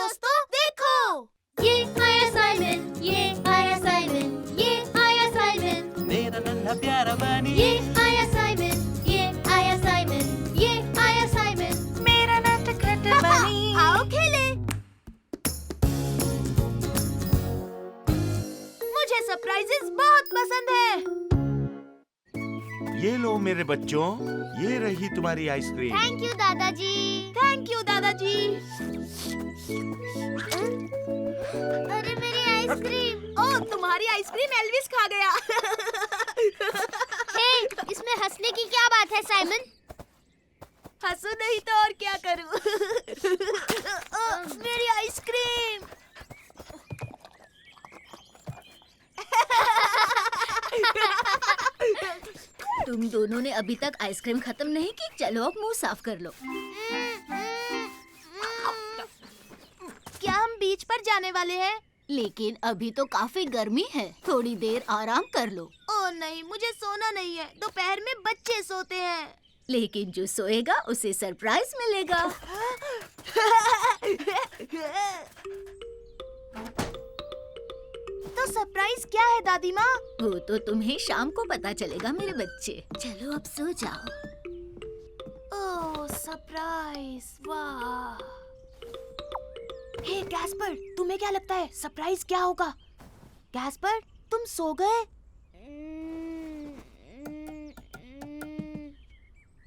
दोस्तों देखो, ये आया साइमन, ये आया साइमन, ये आया साइमन, मेरा नन्हा प्यारा बनी। ये आया साइमन, ये आया साइमन, ये आया साइमन, मेरा नटखट बनी। आओ खेले। मुझे सरप्राइजेस बहुत पसंद है। ये लो मेरे बच्चों, ये रही तुम्हारी आइसक्रीम। थैंक यू दादाजी। थैंक यू दादाजी। अरे मेरी आइसक्रीम। ओह, तुम्हारी आइसक्रीम एल्विस खा गया। हे, इसमें हंसने की क्या बात है साइमन? हंसू नहीं तो और क्या करूं? ओह, मेरी आइसक्रीम। तुम दोनों ने अभी तक आइसक्रीम खत्म नहीं की। चलो अब मुंह साफ कर लो। क्या हम बीच पर जाने वाले हैं? लेकिन अभी तो काफी गर्मी है, थोड़ी देर आराम कर लो। ओह नहीं, मुझे सोना नहीं है। दोपहर में बच्चे सोते हैं। लेकिन जो सोएगा उसे सरप्राइज मिलेगा। तो सरप्राइज क्या है दादी माँ? वो तो तुम्हें शाम को पता चलेगा मेरे बच्चे। चलो अब सो जाओ। ओह सरप्राइज, वाह। हे गैस्पर, तुम्हें क्या लगता है सरप्राइज क्या होगा? गैस्पर, तुम सो गए?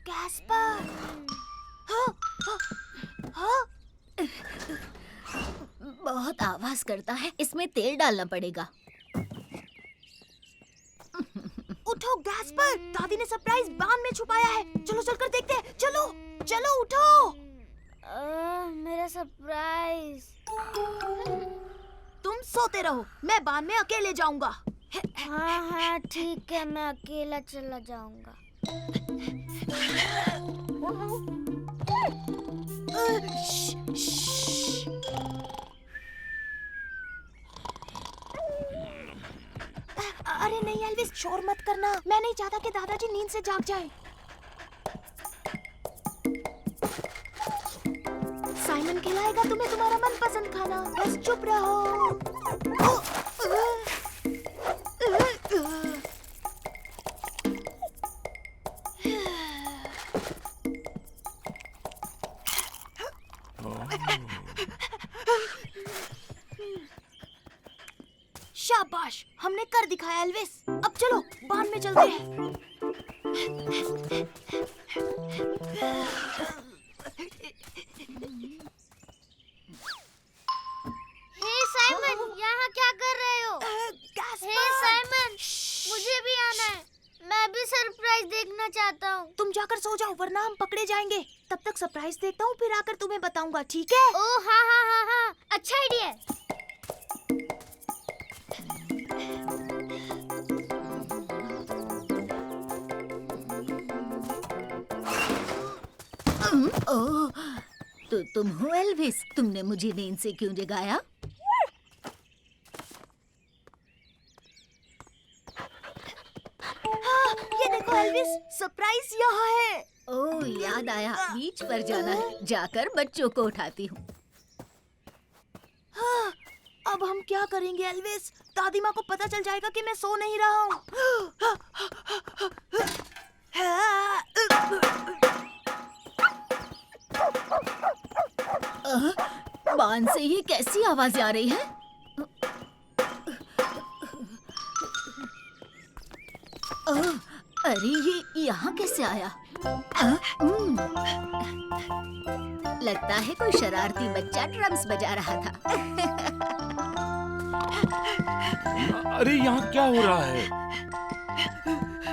गैस्पर, हाँ, हाँ, हाँ। बहुत आवाज करता है, इसमें तेल डालना पड़ेगा। उठो गैस्पर, दादी ने सरप्राइज बांध में छुपाया है। चलो चलकर देखते हैं। चलो चलो उठो। मेरा सरप्राइज। तुम सोते रहो, मैं बांध में अकेले जाऊंगा। हाँ ठीक है, मैं अकेला चला जाऊंगा। अरे नहीं एल्विस, शोर मत करना। मैं नहीं चाहता कि दादाजी नींद से जाग जाए। साइमन खिलाएगा तुम्हें तुम्हारा मनपसंद खाना। बस चुप रहो। शाबाश, हमने कर दिखाया एल्विस। अब चलो बांध में चलते हैं। हे साइमन, यहाँ क्या कर रहे हो? हे साइमन, मुझे भी आना है। मैं भी सरप्राइज देखना चाहता हूँ। तुम जाकर सो जाओ वरना हम पकड़े जाएंगे। तब तक सरप्राइज देखता हूँ, फिर आकर तुम्हें बताऊंगा, ठीक है? ओह हाँ हाँ हाँ हाँ, अच्छा आइडिया है। ओह, तो तुम हो एल्विस? तुमने मुझे नींद से क्यों जगाया? हाँ, ये देखो एल्विस, सरप्राइज यहाँ है। ओह याद आया, बीच पर जाना है। जाकर बच्चों को उठाती हूँ। हाँ, अब हम क्या करेंगे एल्विस? दादी माँ को पता चल जाएगा कि मैं सो नहीं रहा हूँ। बांध से ये कैसी आवाजें आ रही है? अरे ये यहाँ कैसे आया? लगता है कोई शरारती बच्चा ड्रम्स बजा रहा था। अरे यहाँ क्या हो रहा है?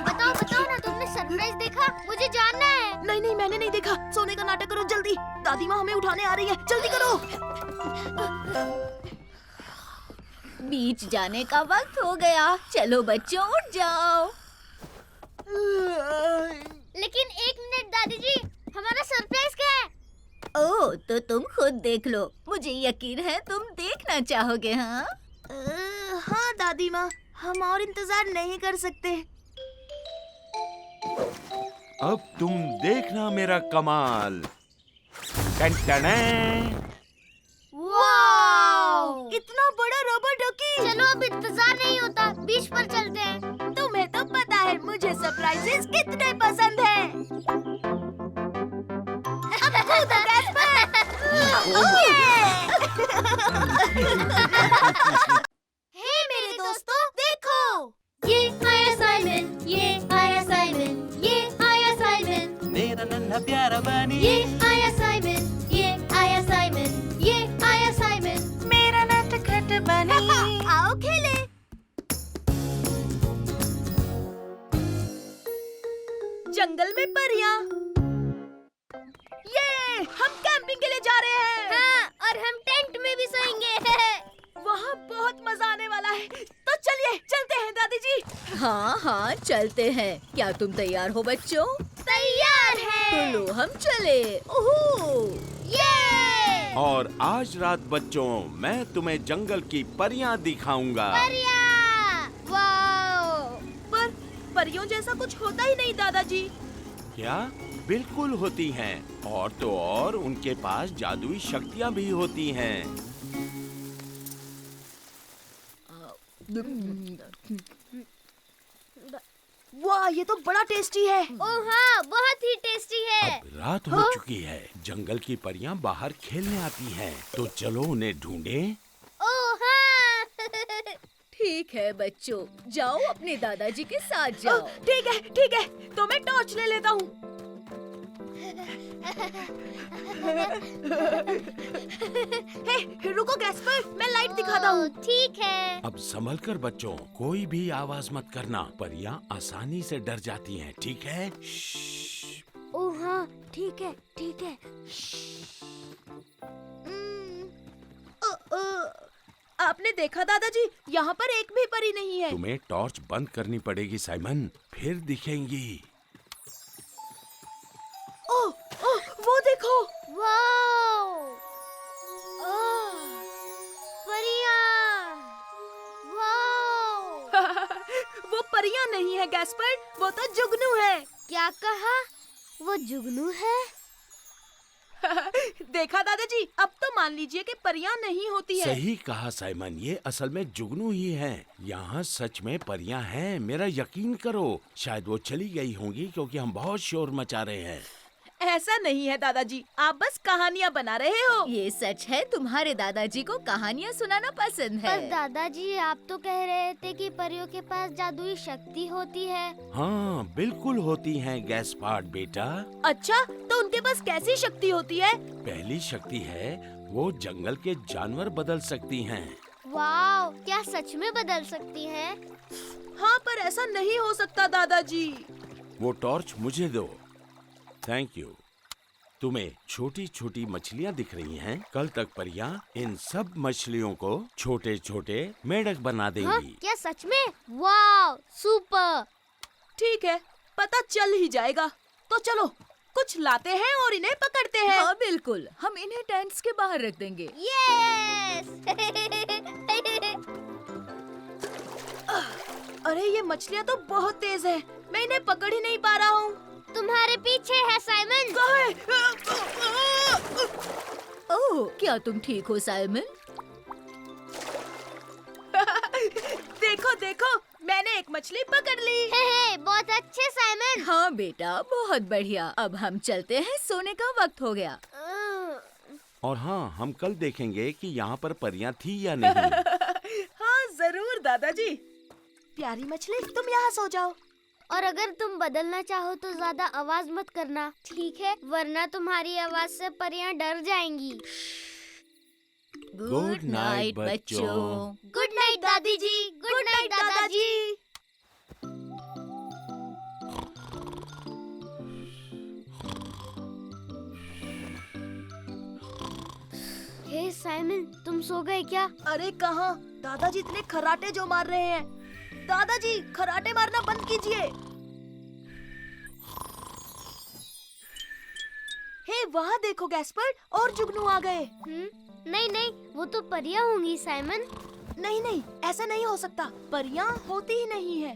बताओ बताओ ना, तुमने सरप्राइज देखा? मुझे जानना है। नहीं नहीं, मैंने नहीं देखा। सोने का नाटक करो जल्दी। दादी माँ हमें उठाने आ रही है, जल्दी करो। बीच जाने का वक्त हो गया। चलो बच्चों उठ जाओ। लेकिन एक मिनट दादी जी, हमारा सरप्राइज क्या है? ओह, तो तुम खुद देख लो। मुझे यकीन है तुम देखना चाहोगे। हाँ हाँ दादी माँ, हम और इंतजार नहीं कर सकते। अब तुम देखना मेरा कमाल। टन टन। वाह! चलो अब इंतजार नहीं होता, बीच पर चलते हैं। तुम्हें तो पता है मुझे सरप्राइजेस कितने पसंद हैं। अब कूदो गैस्पर। हे मेरे दोस्तों, देखो। ये आया साइमन, ये आया साइमन, ये आया साइमन, मेरा नन्हा प्यारा बनी ये आया साइमन, ये आया साइमन, ये आया साइमन। मेरा नटखट बनी। आओ खेले। जंगल में परियां। ये हम कैंपिंग के लिए जा रहे हैं। हाँ, और हम टेंट में भी सोएंगे। वहाँ बहुत मजा आने वाला है। तो चलिए चलते हैं दादी जी। हाँ हाँ चलते हैं। क्या तुम तैयार हो बच्चों? तैयार तो है। लो हम चले। ओहो! ये और आज रात बच्चों मैं तुम्हें जंगल की परियां दिखाऊंगा। परिया, वाओ। पर परियों जैसा कुछ होता ही नहीं दादाजी। क्या? बिल्कुल होती हैं। और तो और उनके पास जादुई शक्तियाँ भी होती हैं। वाह, ये तो बड़ा टेस्टी है। ओह हाँ, बहुत ही टेस्टी है। अब रात हो चुकी है। जंगल की परियां बाहर खेलने आती हैं। तो चलो उन्हें ढूंढें। ओह हाँ। ठीक है बच्चों, जाओ अपने दादाजी के साथ जाओ। ठीक है ठीक है, तो मैं टॉर्च ले लेता हूँ। हे, रुको गैस्पर, मैं लाइट दिखाता हूँ। ठीक है। अब संभल कर बच्चों, कोई भी आवाज मत करना। परियां आसानी से डर जाती हैं, ठीक है? श्श्श। ओह हाँ, ठीक है ठीक है। आपने देखा दादाजी, यहाँ पर एक भी परी नहीं है। तुम्हें टॉर्च बंद करनी पड़ेगी साइमन, फिर दिखेंगी। ओह, ओह, वो देखो। वाओ। ओह, परिया। वाओ। वो परियां नहीं है गैस्पर, वो तो जुगनू है। क्या कहा? वो जुगनू है? देखा दादाजी, अब तो मान लीजिए कि परियां नहीं होती है। सही कहा साइमन, ये असल में जुगनू ही हैं। यहाँ सच में परियां हैं, मेरा यकीन करो। शायद वो चली गई होंगी क्योंकि हम बहुत शोर मचा रहे हैं। ऐसा नहीं है दादाजी, आप बस कहानियाँ बना रहे हो। ये सच है, तुम्हारे दादाजी को कहानियाँ सुनाना पसंद है। पर दादाजी, आप तो कह रहे थे कि परियों के पास जादुई शक्ति होती है। हाँ बिल्कुल होती हैं गैस्पार्ड बेटा। अच्छा, तो उनके पास कैसी शक्ति होती है? पहली शक्ति है वो जंगल के जानवर बदल सकती हैं। वाओ, क्या सच में बदल सकती हैं? हाँ, पर ऐसा नहीं हो सकता दादाजी। वो टॉर्च मुझे दो। Thank you. तुम्हें छोटी छोटी मछलियाँ दिख रही हैं। कल तक परियां इन सब मछलियों को छोटे छोटे मेढक बना हाँ, देंगी। क्या सच में? Wow, super. ठीक है, पता चल ही जाएगा। तो चलो कुछ लाते हैं और इन्हें पकड़ते हैं। हाँ बिल्कुल, हम इन्हें टेंट्स के बाहर रख देंगे। यस। अरे ये मछलियाँ तो बहुत तेज हैं। मैं इन्हें पकड़ ही नहीं पा रहा हूँ। तुम्हारे पीछे है साइमन। ओह, क्या तुम ठीक हो साइमन? देखो देखो, मैंने एक मछली पकड़ ली। हे, बहुत अच्छे साइमन। हाँ बेटा, बहुत बढ़िया। अब हम चलते हैं, सोने का वक्त हो गया। और हाँ, हम कल देखेंगे कि यहाँ पर परियां थी या नहीं। हाँ जरूर दादाजी। प्यारी मछली, तुम यहाँ सो जाओ। और अगर तुम बदलना चाहो तो ज्यादा आवाज मत करना, ठीक है? वरना तुम्हारी आवाज से परियां डर जाएंगी। गुड नाइट बच्चों। गुड नाइट दादी जी। गुड नाइट दादाजी। हे साइमन, तुम सो गए क्या? अरे कहाँ, दादाजी इतने खराटे जो मार रहे हैं। दादाजी, खराटे मारना बंद कीजिए। हे वहाँ देखो गैस्पर्ड, और जुगनू आ गए। नहीं नहीं, वो तो परियां होंगी साइमन। नहीं नहीं, ऐसा नहीं हो सकता। परियां होती ही नहीं है।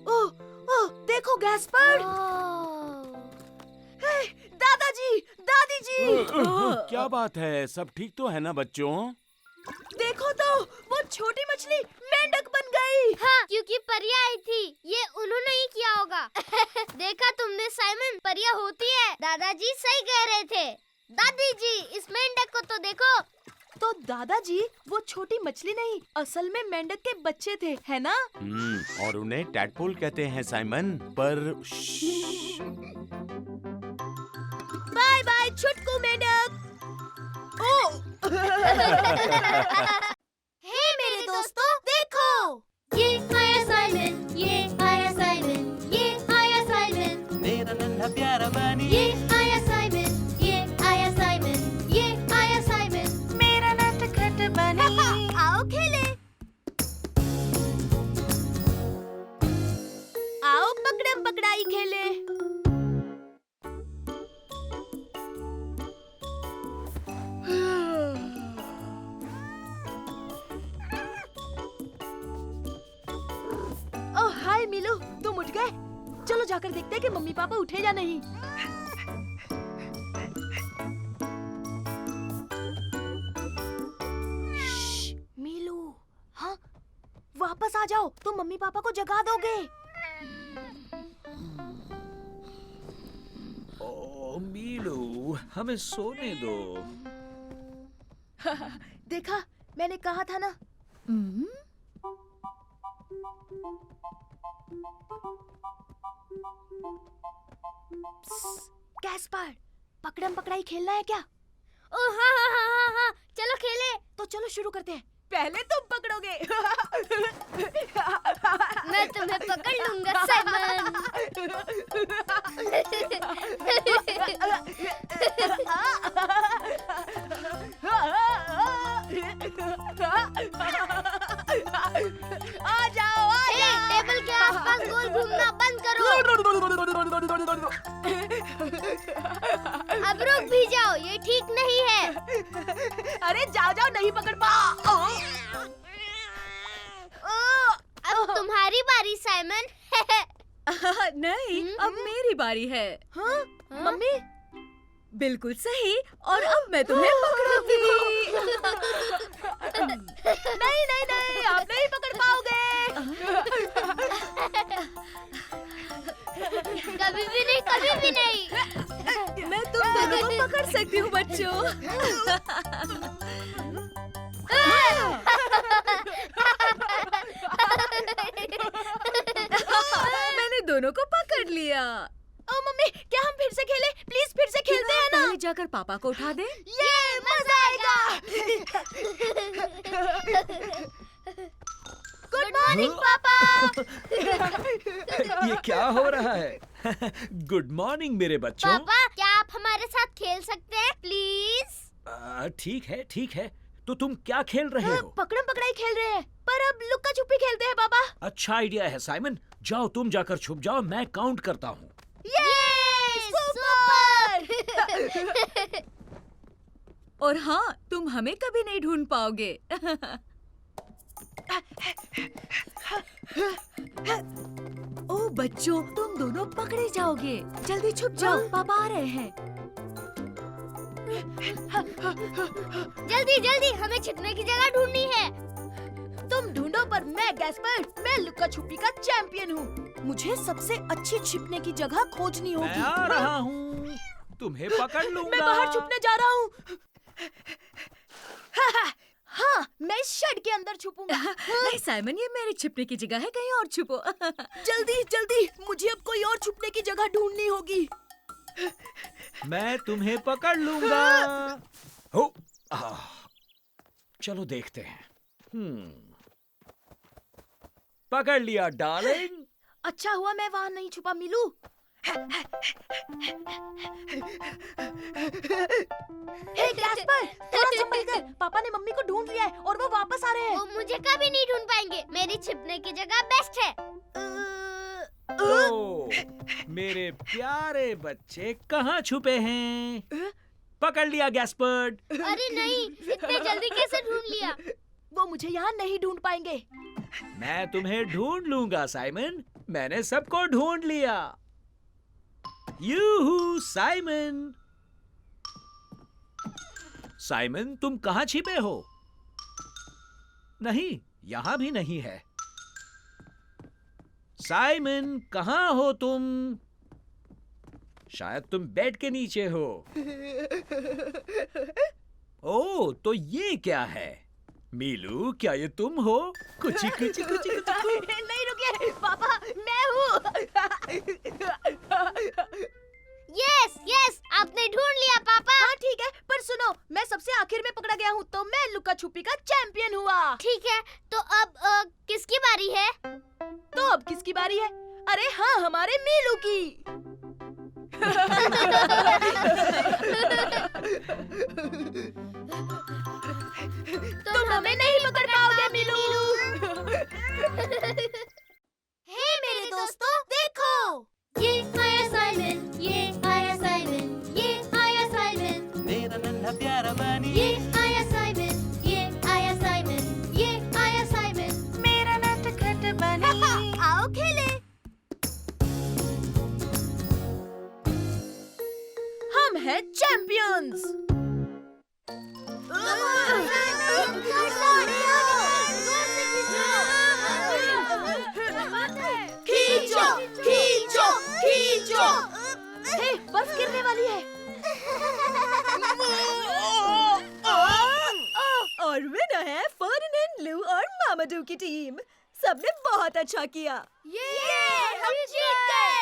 ओह, ओह, देखो गैस्पर्ड। हे, दादाजी, दादी जी। क्या बात है? सब ठीक तो है ना बच्चों? देखो तो, वो छोटी मछली मेंढक बन गई। हाँ, क्योंकि परिया आई थी। ये उन्होंने ही किया होगा। देखा तुमने साइमन, परिया होती है। दादाजी सही कह रहे थे। दादी जी, इस मेंढक को तो देखो। तो दादाजी, वो छोटी मछली नहीं, असल में मेंढक के बच्चे थे, है ना? और उन्हें टैडपोल कहते हैं साइमन। पर बाय बाय छुटकू मेंढक। हे मेरे दोस्तों, देखो, ये आया साइमन, ये आया साइमन, ये आया साइमन, मेरा नन्हा प्यारा बनी ये आया साइमन, ये आया साइमन, ये आया साइमन। मेरा नटखट बनी। आओ खेले। आओ पकड़म पकड़ाई खेले। ओह हाय मिलू, तुम उठ गए? चलो जाकर देखते हैं कि मम्मी पापा उठे या नहीं। मिलू, हाँ, वापस आ जाओ, तुम मम्मी पापा को जगा दोगे। ओ मीलू, हमें सोने दो। देखा, मैंने कहा था ना। कैस्पर, पकड़म पकड़ाई खेलना है क्या? ओ हाँ हाँ हाँ हाँ हाँ, चलो खेले। तो चलो शुरू करते हैं। पहले तुम पकड़ोगे। मैं तुम्हें पकड़ लूंगा साइमन। आ जाओ, आ हे, जाओ। टेबल के आसपास गोल घूमना बंद करो। अब रुक भी जाओ, ये ठीक नहीं है। अरे जाओ जाओ, नहीं पकड़ पा। अब तुम्हारी बारी साइमन। नहीं, अब मेरी बारी है। हाँ? मम्मी, बिल्कुल सही। और अब मैं तुम्हें पकड़ूंगी। नहीं नहीं नहीं, आप नहीं पकड़ पाओगे। कभी भी नहीं, कभी भी नहीं। मैं तुम दोनों को पकड़ सकती हूँ बच्चों। मैंने दोनों को पकड़ लिया। ओ मम्मी, क्या हम फिर से खेलें? प्लीज फिर से खेलते हैं ना। पहले जाकर पापा को उठा दे। ये मजा आएगा। गुड मॉर्निंग पापा। ये क्या हो रहा है? गुड मॉर्निंग मेरे बच्चों। पापा, क्या आप हमारे साथ खेल सकते हैं प्लीज? ठीक है। तो तुम क्या खेल रहे हो? पकड़म पकड़ाई खेल रहे हैं, पर अब लुक्का छुपी खेलते हैं पापा। अच्छा आइडिया है साइमन। जाओ तुम जाकर छुप जाओ, मैं काउंट करता हूँ। सुपर। और हाँ, तुम हमें कभी नहीं ढूंढ पाओगे। ओ बच्चों, तुम दोनों पकड़े जाओगे। जल्दी छुप जाओ, पापा आ रहे हैं। जल्दी जल्दी, हमें छिपने की जगह ढूंढनी है। तुम ढूंढो, पर मैं गैस्पर, मैं लुक्का छुपी का चैंपियन हूँ। मुझे सबसे अच्छी छिपने की जगह खोजनी मैं होगी। आ रहा हूँ, तुम्हें पकड़ लूंगा। मैं बाहर छुपने जा रहा हूँ। हाँ, मैं इस शेड के अंदर छुपूंगा। नहीं साइमन, ये मेरी छिपने की जगह है, कहीं और छुपो। जल्दी जल्दी, मुझे अब कोई और छुपने की जगह ढूंढनी होगी। मैं तुम्हें पकड़ लूंगा। हो, चलो देखते हैं। पकड़ लिया डार्लिंग। अच्छा हुआ मैं वहाँ नहीं छुपा मिलू। हे गैस्पर, थोड़ा संभल कर। पापा ने मम्मी को ढूंढ लिया है और वो वापस आ रहे हैं। वो मुझे कभी नहीं ढूंढ पाएंगे। मेरी छिपने की जगह बेस्ट है। ओ, मेरे प्यारे बच्चे कहाँ छुपे हैं? पकड़ लिया गैस्पर्ड। अरे नहीं, इतने जल्दी कैसे ढूंढ लिया? वो मुझे यहाँ नहीं ढूंढ पाएंगे। मैं तुम्हें ढूंढ लूंगा साइमन। मैंने सबको ढूंढ लिया। यूहू साइमन। साइमन, तुम कहाँ छिपे हो? नहीं, यहाँ भी नहीं है। साइमन, कहाँ हो तुम? शायद तुम बेड के नीचे हो। ओह, तो ये क्या है? मीलू, क्या ये तुम हो? कुची कुची कुची कुची। नहीं रुकिए पापा, मैं हूँ। यस यस, आपने ढूंढ लिया पापा। हाँ ठीक है, पर सुनो, मैं सबसे आखिर में पकड़ा गया हूँ, तो मैं लुका छुपी का चैंपियन हुआ। ठीक है, तो अब किसकी बारी है? तो अब किसकी बारी है? अरे हाँ, हमारे मीलू की। तुम हमें नहीं पकड़ पाओगे मीलू। हे मेरे दोस्तों, देखो, ये आया साइमन, ये आया साइमन, ये आया साइमन, मेरा नन्हा प्यारा बनी ये आया साइमन, ये आया साइमन, ये आया साइमन, मेरा नटखट बनी। आओ खेले। हम हैं चैंपियंस। खींचो, खींचो, खींचो। हे, बर्फ गिरने वाली है। और विनर है फर्डिनेंड, लू और मामाडू की टीम। सबने बहुत अच्छा किया। हम जीत गए।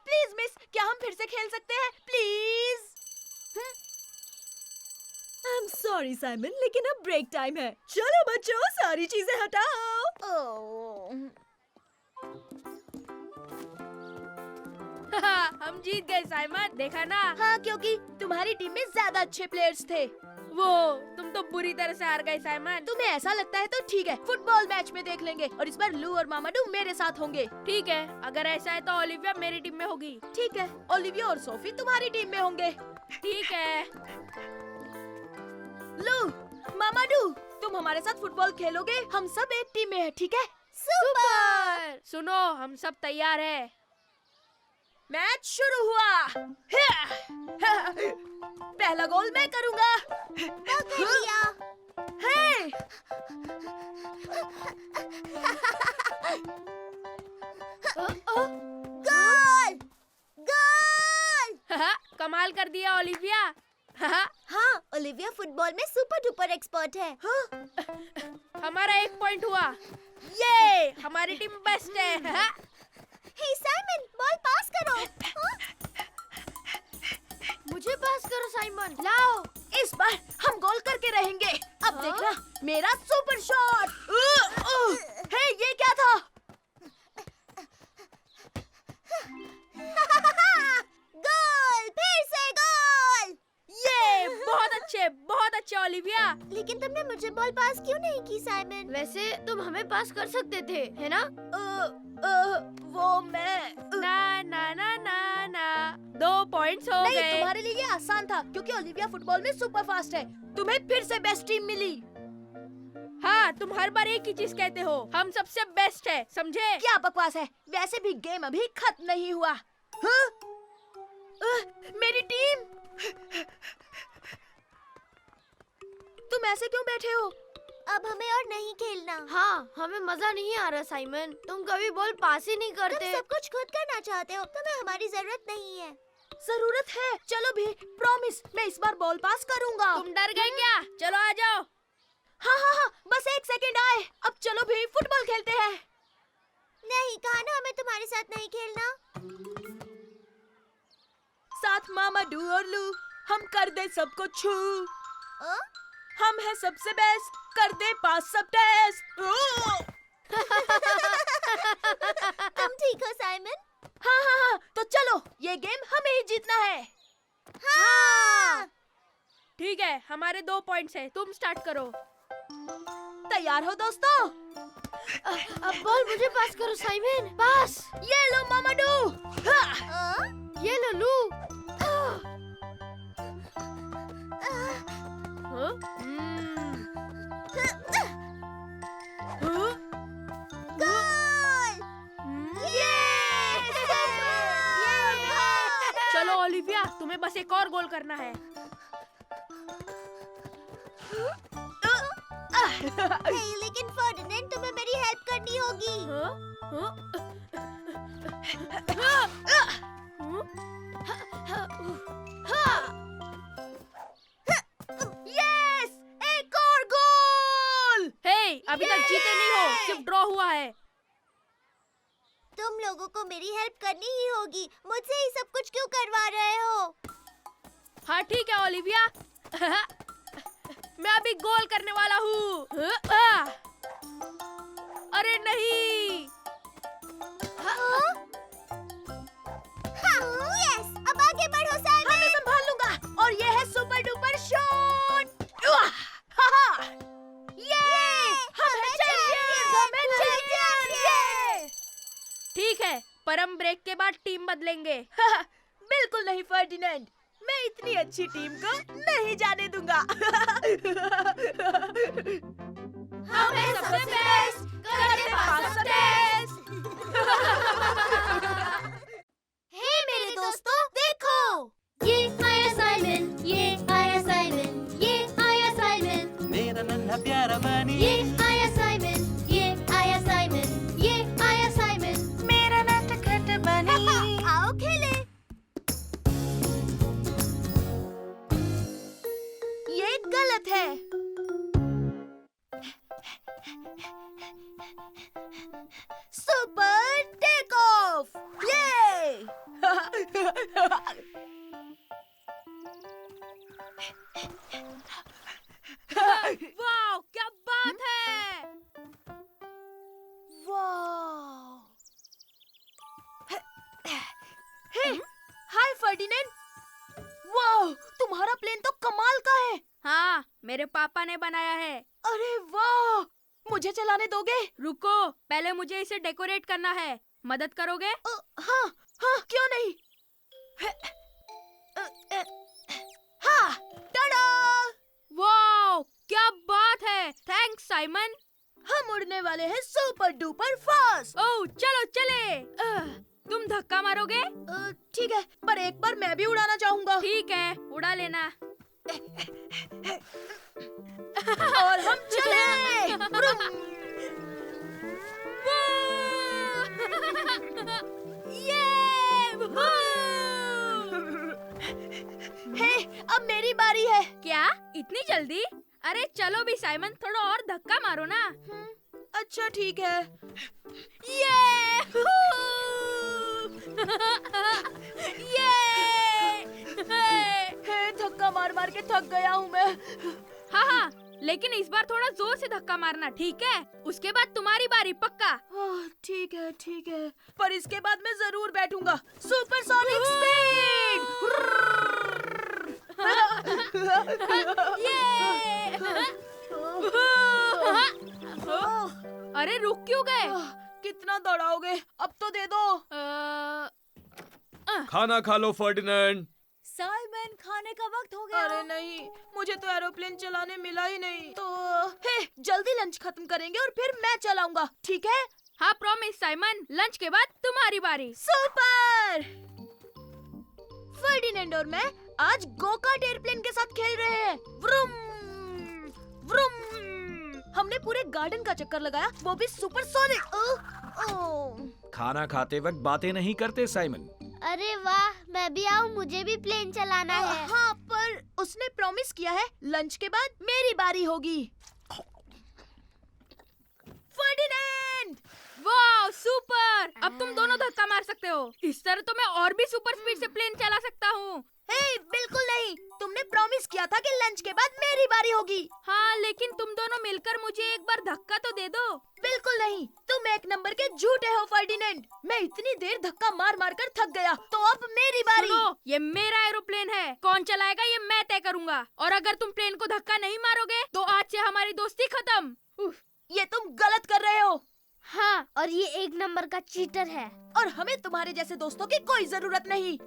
प्लीज मिस, क्या हम फिर से खेल सकते हैं? Please. I am sorry Simon, लेकिन अब ब्रेक टाइम है। चलो बच्चों, सारी चीजें हटाओ। हम जीत गए साइमन, देखा ना? हाँ, क्योंकि तुम्हारी टीम में ज्यादा अच्छे प्लेयर्स थे। वो तुम तो बुरी तरह से हार गए साइमन। तुम्हें ऐसा लगता है तो ठीक है, फुटबॉल मैच में देख लेंगे, और इस बार लू और मामाडू मेरे साथ होंगे। ठीक है, अगर ऐसा है तो ओलिविया मेरी टीम में होगी। ठीक है, ओलिविया और सोफी तुम्हारी टीम में होंगे। ठीक है। लू, मामाडू, तुम हमारे साथ फुटबॉल खेलोगे? हम सब एक टीम में हैं, ठीक है? सुपर। सुनो, हम सब तैयार है। मैच शुरू हुआ। पहला गोल मैं करूंगा। हे! गोल! गोल! कमाल कर दिया ओलिविया। हाँ, ओलिविया फुटबॉल में सुपर डुपर एक्सपर्ट है। हमारा 1 पॉइंट हुआ। ये हमारी टीम बेस्ट है। हे साइमन, बॉल पास करो। मुझे पास करो साइमन। लाओ, इस बार हम गोल करके रहेंगे। अब देखना मेरा सुपर शॉट। हे, ये क्या था? गोल! फिर से गोल! ये बहुत अच्छे ओलिविया। लेकिन तुमने मुझे बॉल पास क्यों नहीं की साइमन? वैसे तुम हमें पास कर सकते थे, है ना? वो मैं ना ना ना ना ना 2 पॉइंट्स हो नहीं, गए। तुम्हारे लिए ये आसान था, क्योंकि ओलिविया फुटबॉल में सुपर फास्ट है। तुम्हें फिर से बेस्ट टीम मिली। हाँ, तुम हर बार एक ही चीज कहते हो, हम सबसे बेस्ट है, समझे? क्या बकवास है? वैसे भी गेम अभी खत्म नहीं हुआ। हाँ? मेरी टीम। तुम ऐसे क्यों बैठे हो? अब हमें और नहीं खेलना। हाँ, हमें मजा नहीं आ रहा साइमन। तुम कभी बॉल पास ही नहीं तुम करते। सब कुछ खुद करना चाहते हो, तुम्हें हमारी जरूरत नहीं है। जरूरत है। चलो भी, प्रॉमिस, मैं इस बार बॉल पास करूंगा। तुम डर गए क्या? चलो आ जाओ। हाँ, बस 1 सेकंड आए। अब चलो भी, फुटबॉल खेलते हैं। नहीं, कहा ना हमें तुम्हारे साथ नहीं खेलना। साथ मामाडू और लू, हम कर दे सबको छू। हम हैं सबसे बेस्ट, कर दे पास सब टेस्ट। तुम ठीक हो साइमन? हाँ, तो चलो, ये गेम हमें ही जीतना है। हाँ। ठीक है, हमारे 2 पॉइंट्स हैं, तुम स्टार्ट करो। तैयार हो दोस्तों? अब बॉल मुझे पास करो साइमन। पास। ये लो मामाडू। हाँ। ये लो लू। चलो ओलिविया, तुम्हें बस एक और गोल करना है। लेकिन फर्डिनेंड तुम्हें मेरी हेल्प करनी होगी। यस, एक और गोल। हे, अभी तक जीते नहीं हो, सिर्फ ड्रॉ हुआ है। तुम लोगों को मेरी हेल्प करनी ही होगी। मुझसे ही सब कुछ क्यों करवा रहे हो? हाँ ठीक है ओलिविया। मैं अभी गोल करने वाला हूँ। अरे नहीं। यस, अब आगे बढ़ो साइमन। मैं संभाल लूंगा। और ये है सुपर डुपर शॉट। ठीक है, पर हम ब्रेक के बाद टीम बदलेंगे। बिल्कुल नहीं फर्डिनेंड, मैं इतनी अच्छी टीम को नहीं जाने दूंगा। हम हैं सबसे बेस्ट, करते पास सब टेस्ट। हे मेरे दोस्तों, देखो, ये आया साइमन, ये आया साइमन, ये आया साइमन, मेरा नन्हा प्यारा बनी ये आया साइमन, ये आया साइमन, ये आया साइमन। मेरा नटखट बनी। आओ खेले। ये गलत है। Super take off. ये वाह, क्या बात है। वाह। Hey, hi Ferdinand. वाह, तुम्हारा प्लेन तो कमाल का है। हाँ, मेरे पापा ने बनाया है। अरे वाह, मुझे चलाने दोगे? रुको, पहले मुझे इसे डेकोरेट करना है। मदद करोगे? हाँ हाँ, क्यों नहीं। हाँ, टाडा। वाह, क्या बात है। Thanks Simon. हम उड़ने वाले हैं सुपर डुपर फास्ट। ओह, चलो चले। तुम धक्का मारोगे? ठीक है, पर एक बार मैं भी उड़ाना चाहूंगा। ठीक है, उड़ा लेना। और हम चले। हे, अब मेरी बारी है। क्या इतनी जल्दी? अरे चलो भी साइमन, थोड़ा और धक्का मारो ना। अच्छा ठीक है। ये हे, धक्का मार मार के थक गया हूँ मैं। हाँ हाँ, लेकिन इस बार थोड़ा जोर से धक्का मारना, ठीक है? उसके बाद तुम्हारी बारी, पक्का। ठीक है ठीक है, पर इसके बाद मैं जरूर बैठूंगा। Super sonic speed. अरे रुक क्यों गए? कितना दौड़ाओगे? अब तो दे दो। खाना खा लो फर्डिनेंड। साइमन, खाने का वक्त हो गया। अरे नहीं, मुझे तो एरोप्लेन चलाने मिला ही नहीं। तो हे, जल्दी लंच खत्म करेंगे और फिर मैं चलाऊंगा, ठीक है? हाँ प्रॉमिस साइमन, लंच के बाद तुम्हारी बारी। सुपर। फर्डिनेंड और मैं आज गोकार्ट एयरप्लेन के साथ खेल रहे हैं। Vroom vroom. हमने पूरे गार्डन का चक्कर लगाया, वो भी सुपर सोनिक। खाना खाते वक्त बातें नहीं करते साइमन। अरे वाह, मैं भी आऊँ, मुझे भी प्लेन चलाना है। हाँ, पर उसने प्रॉमिस किया है लंच के बाद मेरी बारी होगी। फर्डिनेंड। वाह सुपर, अब तुम दोनों धक्का मार सकते हो। इस तरह तो मैं और भी सुपर स्पीड से प्लेन चला सकता हूँ। हे, बिल्कुल नहीं, तुमने प्रॉमिस किया था कि लंच के बाद मेरी बारी होगी। हाँ, लेकिन तुम दोनों मिलकर मुझे एक बार धक्का तो दे दो। बिल्कुल नहीं, तुम एक नंबर के झूठे हो फर्डिनेंड। मैं इतनी देर धक्का मार मार कर थक गया, तो अब मेरी बारी। सुनो, ये मेरा एरोप्लेन है, कौन चलाएगा ये मैं तय करूँगा। और अगर तुम प्लेन को धक्का नहीं मारोगे तो आज से हमारी दोस्ती खत्म। ये तुम गलत कर रहे हो। हाँ, और ये एक नंबर का चीटर है। और हमें तुम्हारे जैसे दोस्तों की कोई जरूरत नहीं।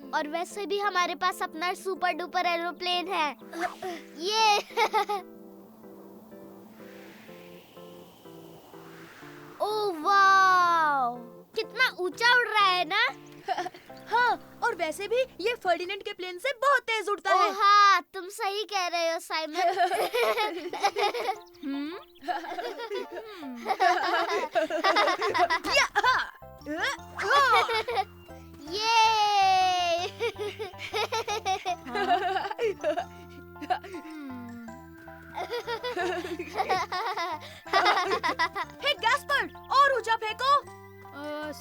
और वैसे भी हमारे पास अपना सुपर डुपर एरोप्लेन है। ये ओह वाव, कितना ऊंचा उड़ रहा है ना? हाँ, और वैसे भी ये फर्डिनेंड के प्लेन से बहुत तेज उड़ता है। हाँ, तुम सही कह रहे हो साइमन। हे गैस्पर्ड, और ऊंचा फेंको।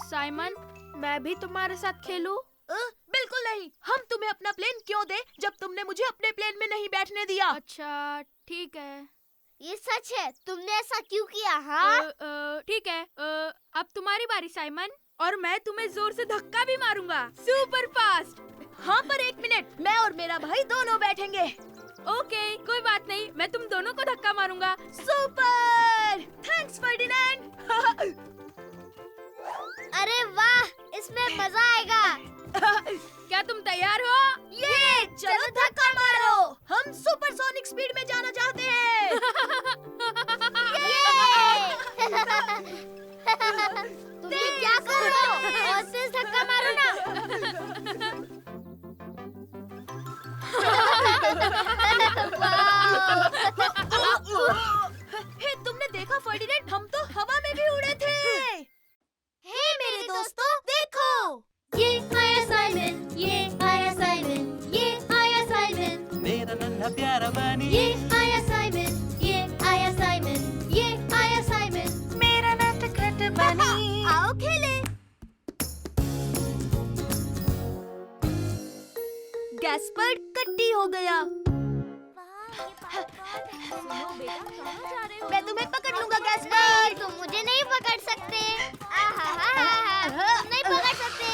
साइमन, मैं भी तुम्हारे साथ खेलूं? बिल्कुल नहीं। हम तुम्हें अपना प्लेन क्यों दे जब तुमने मुझे अपने प्लेन में नहीं बैठने दिया? अच्छा, ठीक है। ये सच है, तुमने ऐसा क्यों किया? हाँ, ठीक है। अब तुम्हारी बारी साइमन, और मैं तुम्हें जोर से धक्का भी मारूंगा, सुपर फास्ट। हाँ, पर एक मिनट, मैं और मेरा भाई दोनों बैठेंगे। ओके, कोई बात नहीं, मैं तुम दोनों को धक्का मारूंगा। Super, thanks Ferdinand. अरे वाह, इसमें मजा आएगा। क्या तुम तैयार हो? ये चलो धक्का मारो। हम सुपरसोनिक स्पीड में जाना चाहते हैं। तुम ये क्या कर रहे हो? और तेज धक्का मारो ना। हे, तुमने देखा फर्डिनेंड, हम तो हवा में भी उड़े थे। हे मेरे दोस्तों, देखो, ये आया साइमन, ये आया साइमन, ये आया साइमन, मेरा नन्हा प्यारा बनी, ये आया साइमन, ये आया साइमन, ये आया साइमन, मेरा नटखट बनी। आओ खेले। गैस्पर्ड कट्टी हो गया। मैं तुम्हें पकड़ लूंगा गैस्पर्ड। तुम मुझे नहीं पकड़ सकते। तुम नहीं पकड़ सकते।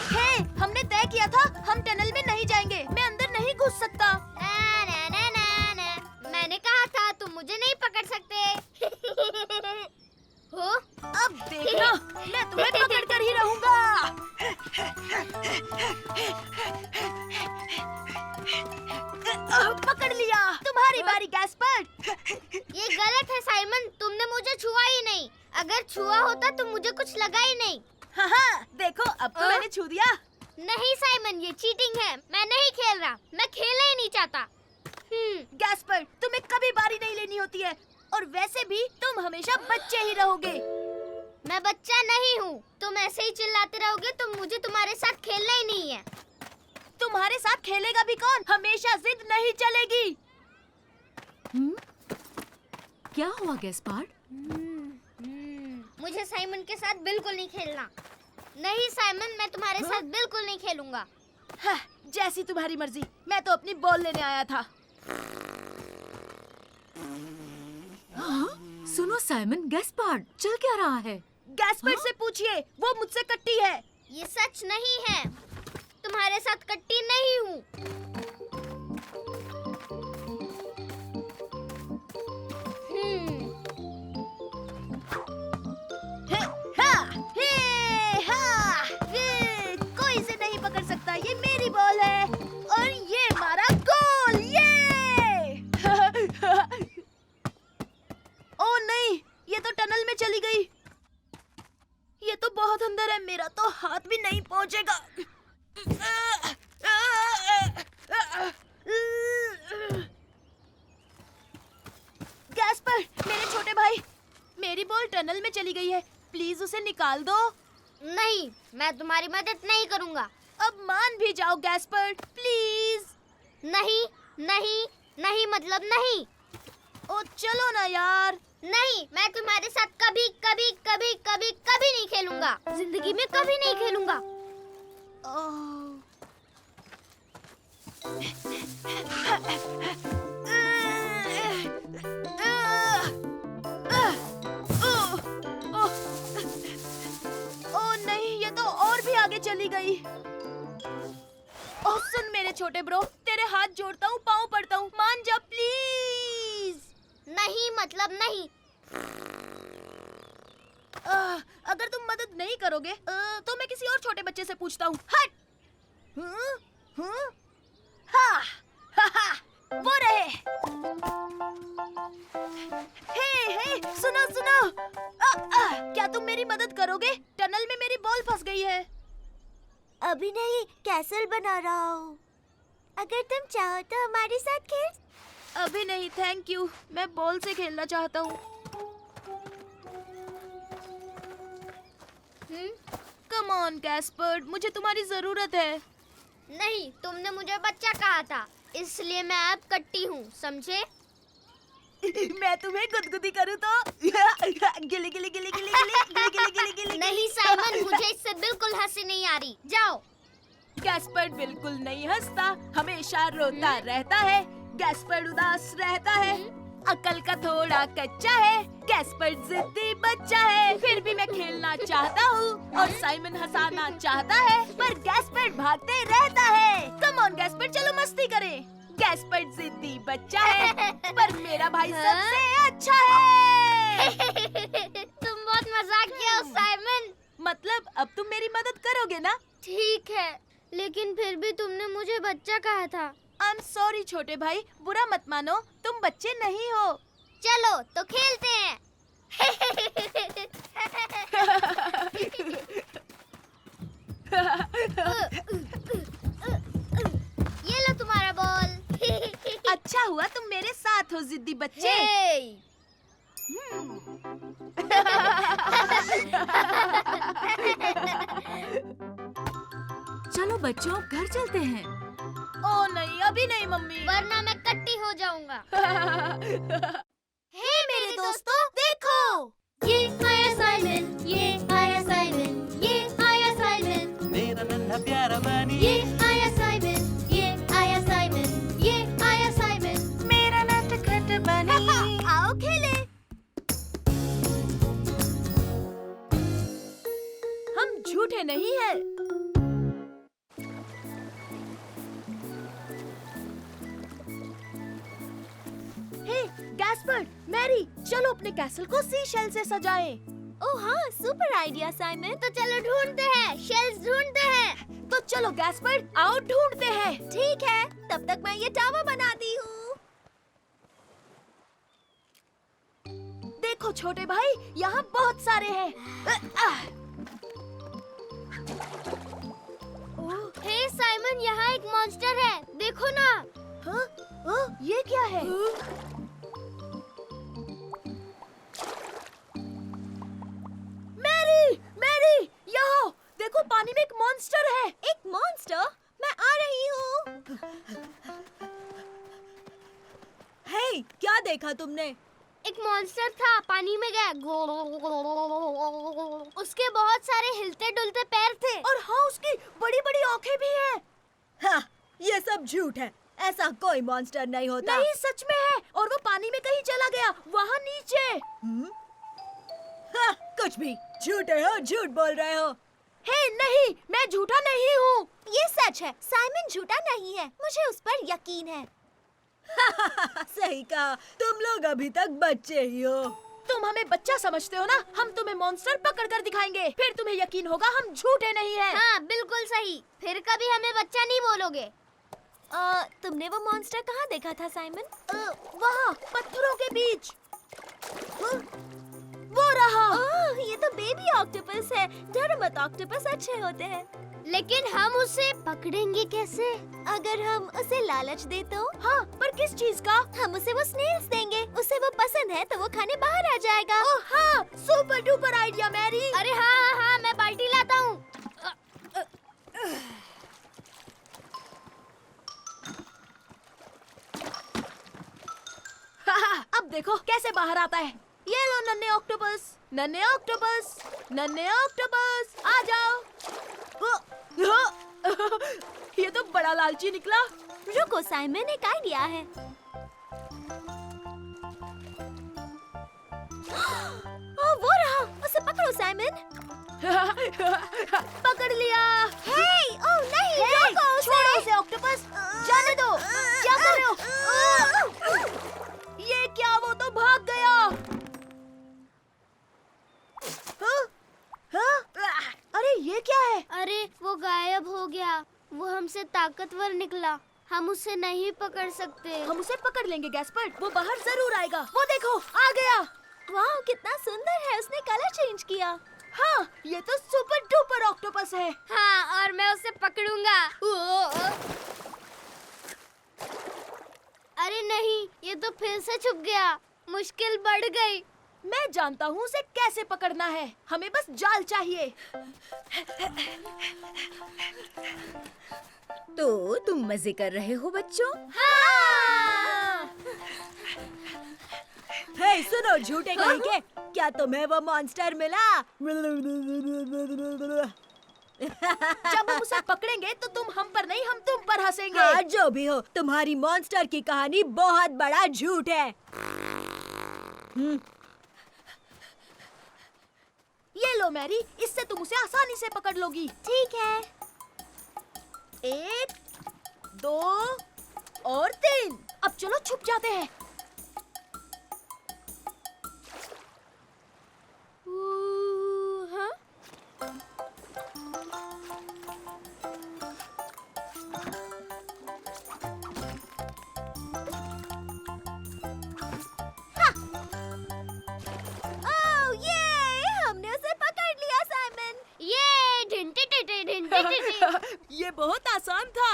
हे, हमने तय किया था हम टनल में नहीं जाएंगे। मैं अंदर नहीं घुस सकता। ना ना ना ना ना, मैंने कहा था तुम मुझे नहीं पकड़ सकते। हो? अब देखना, मैं तुम्हें पकड़ कर ही रहूंगा। पकड़ लिया। तुम्हारी बारी गैस्पर्ड। ये गलत है साइमन, तुमने मुझे छुआ ही नहीं। अगर छुआ होता तो मुझे कुछ लगा ही नहीं। हाँ, देखो अब तो मैंने छू दिया। नहीं साइमन, ये चीटिंग है। मैं नहीं खेल रहा, मैं खेलना ही नहीं चाहता। गैस्पर्ड, तुम्हें कभी बारी नहीं लेनी होती है, और वैसे भी तुम हमेशा बच्चे ही रहोगे। मैं बच्चा नहीं हूँ। तुम ऐसे ही चिल्लाते रहोगे तो मुझे तुम्हारे साथ खेलना ही नहीं है। तुम्हारे साथ खेलेगा भी कौन? हमेशा जिद नहीं चलेगी। क्या हुआ गैस्पार्ड? मुझे साइमन के साथ बिल्कुल नहीं खेलना। नहीं साइमन, मैं तुम्हारे साथ बिल्कुल नहीं खेलूंगा। हाँ, जैसी तुम्हारी मर्जी। मैं तो अपनी बॉल लेने आया था। हाँ? सुनो साइमन, गैस्पार्ड चल क्या रहा है? गैस्पर्ड से पूछिए, वो मुझसे कट्टी है। ये सच नहीं है। तुम्हारे साथ कट्टी नहीं हूँ। कोई इसे नहीं पकड़ सकता। ये मेरी बॉल है और ये हमारा गोल। ये ओ नहीं, ये तो टनल में चली गई। ये तो बहुत अंदर है, मेरा तो हाथ भी नहीं पहुंचेगा। गैस्पर, मेरे छोटे भाई, मेरी बॉल टनल में चली गई है। प्लीज उसे निकाल दो। नहीं, मैं तुम्हारी मदद नहीं करूँगा। अब मान भी जाओ गैस्पर, प्लीज। नहीं नहीं नहीं, मतलब नहीं। ओ चलो ना यार। नहीं, मैं तुम्हारे साथ कभी कभी कभी कभी कभी नहीं खेलूंगा। जिंदगी में कभी नहीं खेलूंगा। ओ नहीं, ये तो और भी आगे चली गई। ओह सुन मेरे छोटे ब्रो, तेरे हाथ जोड़ता हूँ, पाँव पड़ता हूँ, मान जा प्लीज। नहीं मतलब नहीं। अगर तुम मदद नहीं करोगे तो मैं किसी और छोटे बच्चे से पूछता हूँ। हट। हाँ, वो रहे। अभी नहीं, कैसल बना रहा हूँ। अगर तुम चाहो तो हमारे साथ खेल। अभी नहीं, थैंक यू। मैं बॉल से खेलना चाहता हूँ। कम ऑन गैस्पर्ड, मुझे तुम्हारी जरूरत है। नहीं, तुमने मुझे बच्चा कहा था, इसलिए मैं अब कट्टी हूँ, समझे? मैं तुम्हें गुदगुदी करूँ तो गिली गिली गिली गिली गिली गिली गिली गिली गिली। नहीं साइमन, मुझे इससे बिल्कुल हंसी नहीं आ रही। जाओ। गैस्पर्ड बिल्कुल नहीं हंसता, हमेशा रोता रहता है। गैस्पर्ड उदास रहता है, अकल का थोड़ा कच्चा है। गैस्पर्ड जिद्दी बच्चा है, फिर भी मैं खेलना चाहता हूँ और साइमन हंसाना चाहता है, पर गैस्पर्ड भागते रहता है। कम ऑन गैस्पर्ड, चलो मस्ती करें। गैस्पर्ड जिद्दी बच्चा है, पर मेरा भाई सबसे अच्छा है। तुम बहुत मजाक किया साइमन। मतलब अब तुम मेरी मदद करोगे ना? ठीक है, लेकिन फिर भी तुमने मुझे बच्चा कहा था। आई एम सॉरी छोटे भाई, बुरा मत मानो, तुम बच्चे नहीं हो। चलो तो खेलते हैं। ये लो तुम्हारा बॉल। अच्छा हुआ तुम मेरे साथ हो जिद्दी बच्चे। हे! चलो बच्चों, घर चलते हैं। ओ नहीं, अभी नहीं मम्मी। वरना मैं कट्टी हो जाऊंगा। हे मेरे दोस्तों, देखो। ये आया साइमन, ये आया साइमन, ये आया साइमन, मेरा नन्हा प्यारा बनी, ये आया साइमन, ये आया साइमन, ये आया साइमन। मेरा नटखट बनी। आओ खेले। हम झूठे नहीं हैं। हे गैस्पर्ड, मैरी, चलो अपने कैसल को सी शेल से सजाएं। ओह हाँ, सुपर आइडिया साइमन। तो चलो ढूंढते हैं, शेल्स ढूंढते हैं। तो चलो गैस्पर्ड, आओ ढूंढते हैं। ठीक है, तब तक मैं ये टावर बनाती हूँ। देखो छोटे भाई, यहाँ बहुत सारे हैं। हे साइमन, यहाँ एक मॉन्स्टर है, देखो ना। हाँ? हाँ, ये क्या है? मैरी, मैरी, यहाँ देखो, पानी में एक मॉन्स्टर है। एक मॉन्स्टर? मैं आ रही हूँ। हे, क्या देखा तुमने? एक मॉन्स्टर था, पानी में गया। उसके बहुत सारे हिलते डुलते पैर थे। और हाँ, उसकी बड़ी बड़ी आंखें भी हैं। हाँ, ये सब झूठ है। ऐसा कोई मॉन्स्टर नहीं होता। नहीं, सच में है। और वो पानी में कहीं चला गया, वहाँ नीचे। हाँ, कुछ भी। झूठे हो, झूठ बोल रहे हो। हे नहीं, मैं झूठा नहीं हूँ। ये सच है, साइमन झूठा नहीं है, मुझे उस पर यकीन है। सही कहा, तुम लोग अभी तक बच्चे ही हो। तुम हमें बच्चा समझते हो ना? हम तुम्हें मॉन्स्टर पकड़ कर दिखाएंगे, फिर तुम्हें यकीन होगा हम झूठे नहीं हैं। हाँ, बिल्कुल सही। फिर कभी हमें बच्चा नहीं बोलोगे। तुमने वो मॉन्स्टर कहाँ देखा था साइमन? वहाँ पत्थरों के बीच। वो रहा। ये तो बेबी ऑक्टोपस है। डरो मत, ऑक्टोपस अच्छे होते हैं। लेकिन हम उसे पकड़ेंगे कैसे? अगर हम उसे लालच दे तो? हाँ, पर किस चीज का? हम उसे वो स्नेल्स देंगे। उसे वो पसंद है तो वो खाने बाहर आ जाएगा। ओह हाँ, सुपर डुपर आइडिया मैरी। अरे हाँ हाँ हाँ, मैं बाल्टी लाता हूँ। अब देखो कैसे बाहर आता है। ये लो नन्हे ऑक्टोपस, नन्हे ऑक्टोपस, नन्हे ऑक्टोपस, आ जाओ। ये तो बड़ा लालची निकला। रुको साइमन, एक आइडिया है। वो रहा, उसे पकड़ो साइमन। पकड़ लिया। हे, ओह नहीं, रोको उसे। छोड़ो उसे ऑक्टोपस, जाने दो। क्या कर रहे हो? ये क्या, वो तो भाग गया। हाँ? हाँ? अरे ये क्या है? अरे वो गायब हो गया। वो हमसे ताकतवर निकला, हम उसे नहीं पकड़ सकते। हम उसे पकड़ लेंगे गैस्पर्ड, वो बाहर जरूर आएगा। वो देखो, आ गया। वाह, कितना सुंदर है। उसने कलर चेंज किया। हाँ, ये तो सुपर डुपर ऑक्टोपस है। हाँ, और मैं उसे पकड़ूंगा। अरे नहीं, ये तो फिर से छुप गया। मुश्किल बढ़ गई। मैं जानता हूँ उसे कैसे पकड़ना है। हमें बस जाल चाहिए। तो तुम मजे कर रहे हो बच्चों? हाँ! हे सुनो झूठे कहीं के, क्या तुम्हें वो मॉन्स्टर मिला? जब हम उसे पकड़ेंगे तो तुम हम पर नहीं, हम तुम पर हंसेंगे। हाँ, जो भी हो, तुम्हारी मॉन्स्टर की कहानी बहुत बड़ा झूठ है। ये लो मैरी, इससे तुम उसे आसानी से पकड़ लोगी। ठीक है। 1, 2 और 3। अब चलो छुप जाते हैं। हाँ? ओह ये, हमने उसे पकड़ लिया साइमन। ये ढिंटी टिटी ढिंटी टिटी। ये बहुत आसान था।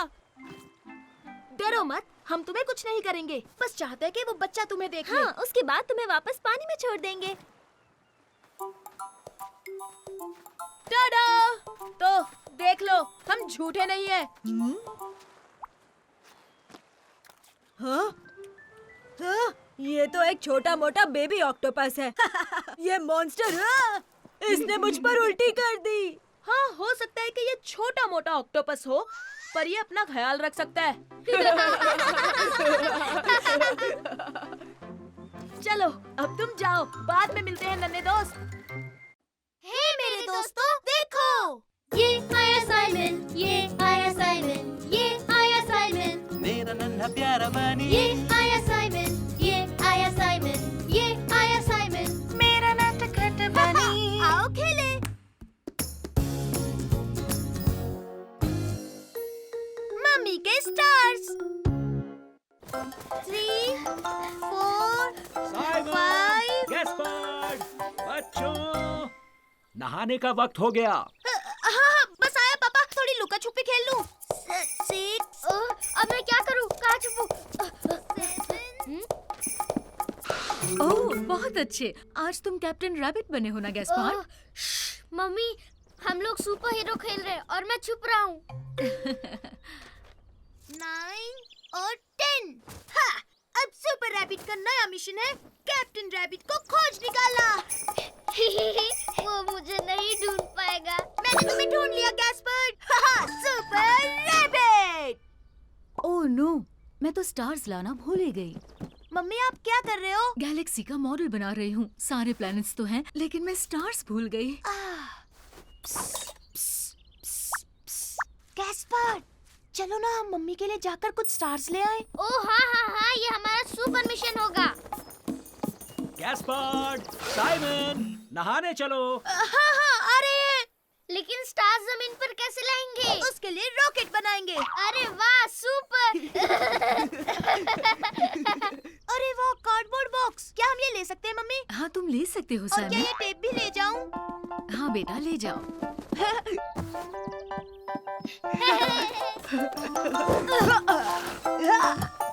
डरो मत, हम तुम्हें कुछ नहीं करेंगे। बस चाहते हैं कि वो बच्चा तुम्हें देख ले। हाँ, उसके बाद तुम्हें वापस पानी में छोड़ देंगे। टाडा! तो देख लो, हम झूठे नहीं हैं। हाँ? हाँ? ये तो एक छोटा मोटा बेबी ऑक्टोपस है। ये मॉन्स्टर, इसने मुझ पर उल्टी कर दी। हाँ, हो सकता है कि ये छोटा मोटा ऑक्टोपस हो, पर ये अपना ख्याल रख सकता है। चलो, अब तुम जाओ, बाद में मिलते हैं नन्हे दोस्त। हे मेरे दोस्तों, देखो। ये आया साइमन, ये आया साइमन, ये आया साइमन, मेरा नन्हा प्यारा बनी ये आया साइमन, ये आया साइमन, ये आया साइमन। मेरा नटखट बनी आओ खेले। मम्मी के स्टार्स। 3, 4, साइमन, 5। गैस्पर्ड, बच्चों, नहाने का वक्त हो गया। हाँ, बस आया पापा, थोड़ी लुका छुपी खेल लूं। 6। अब मैं क्या करूं? कहाँ छुपूं? ओह बहुत अच्छे। आज तुम कैप्टन रैबिट बने हो ना गैस्पार्ड? मम्मी, हम लोग सुपर हीरो खेल रहे हैं और मैं छुप रहा हूँ। 9 और 10। हाँ, अब सुपर रैबिट का नया मिशन है कैप्टन रैबिट को खोज निकालना। वो मुझे नहीं ढूंढ पाएगा। मैंने तुम्हें ढूंढ लिया गैस्पर्ड। हाँ, सुपर रैबिट। ओह नो, मैं तो स्टार्स लाना भूल ही गई। मम्मी आप क्या कर रहे हो? गैलेक्सी का मॉडल बना रही हूँ। सारे प्लैनेट्स तो हैं, लेकिन मैं स्टार्स भूल गई। गैस्पर्ड, चलो ना हम मम्मी के लिए जाकर कुछ स्टार्स ले आए। ओह हाँ हाँ हाँ, ये हमारा सुपर मिशन होगा। गैस्पर्ड, साइमन, नहाने चलो। हाँ हाँ, आ रहे हैं। लेकिन स्टार्स जमीन पर कैसे लाएंगे? उसके लिए रॉकेट बनाएंगे। अरे वाह, सुपर। अरे वाह, कार्डबोर्ड बॉक्स। क्या हम ये ले सकते हैं मम्मी? हाँ तुम ले सकते हो और क्या साइमन। ये टेप भी ले जाऊं? हाँ बेटा ले जाओ।